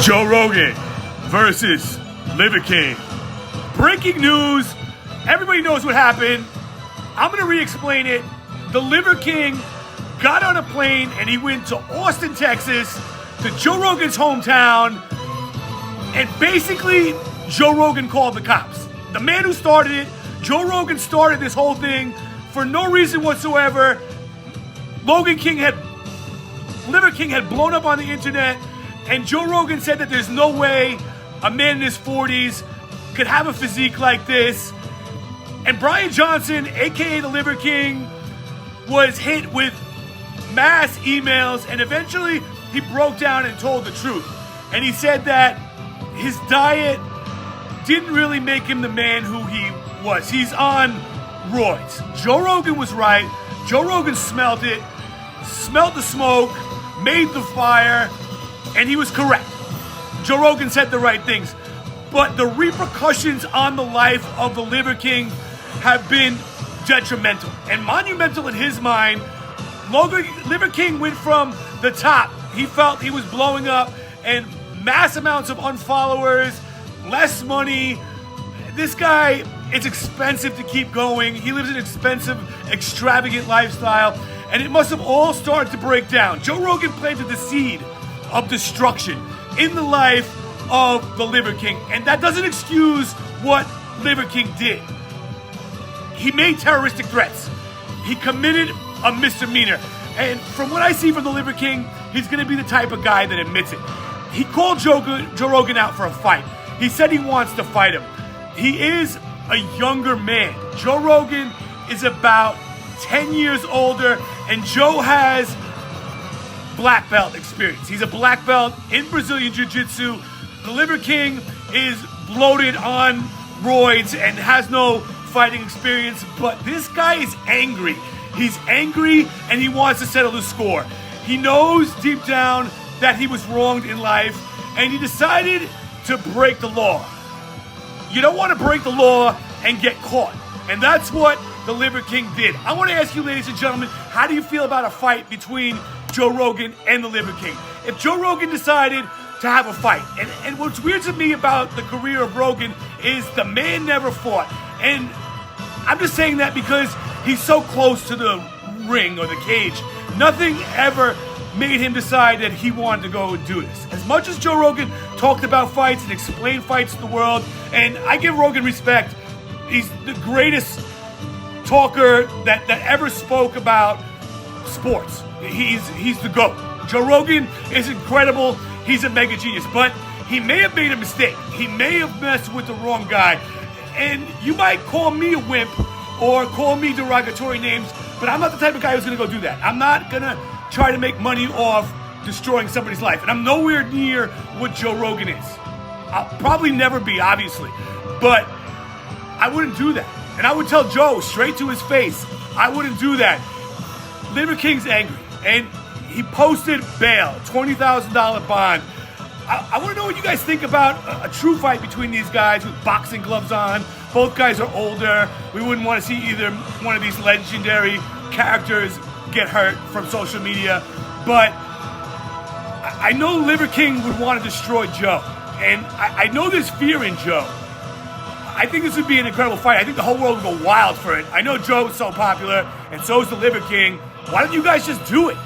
Joe Rogan versus Liver King. Breaking news. Everybody knows what happened. I'm going to re-explain it. The Liver King got on a plane and he went to Austin, Texas, to Joe Rogan's hometown. And basically, Joe Rogan called the cops. The man who started it, Joe Rogan started this whole thing for no reason whatsoever. Liver King had blown up on the internet, and Joe Rogan said that there's no way a man in his 40s could have a physique like this. And Brian Johnson, aka the Liver King, was hit with mass emails, and eventually he broke down and told the truth. And he said that his diet didn't really make him the man who he was. He's on roids. Joe Rogan was right. Joe Rogan smelled it, smelled the smoke, made the fire, and he was correct. Joe Rogan said the right things. But the repercussions on the life of the Liver King have been detrimental and monumental in his mind. Liver King went from the top. He felt he was blowing up, and mass amounts of unfollowers, less money. This guy, it's expensive to keep going. He lives an expensive, extravagant lifestyle, and it must have all started to break down. Joe Rogan planted the seed of destruction in the life of the Liver King, and that doesn't excuse what Liver King did. He made terroristic threats. He committed a misdemeanor, and from what I see from the Liver King, he's going to be the type of guy that admits it. He called Joe Rogan out for a fight. He said he wants to fight him. He is a younger man. Joe Rogan is about 10 years older, and Joe has black belt experience. He's a black belt in Brazilian Jiu-Jitsu. The Liver King is bloated on roids and has no fighting experience, but this guy is angry. He's angry and he wants to settle the score. He knows deep down that he was wronged in life, and he decided to break the law. You don't want to break the law and get caught, and that's what the Liver King did. I want to ask you, ladies and gentlemen, how do you feel about a fight between Joe Rogan and the Liver King? If Joe Rogan decided to have a fight, and what's weird to me about the career of Rogan is the man never fought, and I'm just saying that because he's so close to the ring or the cage. Nothing ever made him decide that he wanted to go and do this. As much as Joe Rogan talked about fights and explained fights to the world, and I give Rogan respect, he's the greatest talker that ever spoke about sports. He's the GOAT. Joe Rogan is incredible. He's a mega genius, but he may have made a mistake. He may have messed with the wrong guy. And you might call me a wimp or call me derogatory names, but I'm not the type of guy who's going to go do that. I'm not going to try to make money off destroying somebody's life. And I'm nowhere near what Joe Rogan is. I'll probably never be, obviously. But I wouldn't do that. And I would tell Joe straight to his face, I wouldn't do that. Liver King's angry. And he posted bail, $20,000 bond. I want to know what you guys think about a true fight between these guys with boxing gloves on. Both guys are older. We wouldn't want to see either one of these legendary characters get hurt from social media. But I know Liver King would want to destroy Joe. And I know there's fear in Joe. I think this would be an incredible fight. I think the whole world would go wild for it. I know Joe is so popular, and so is the Liver King. Why don't you guys just do it?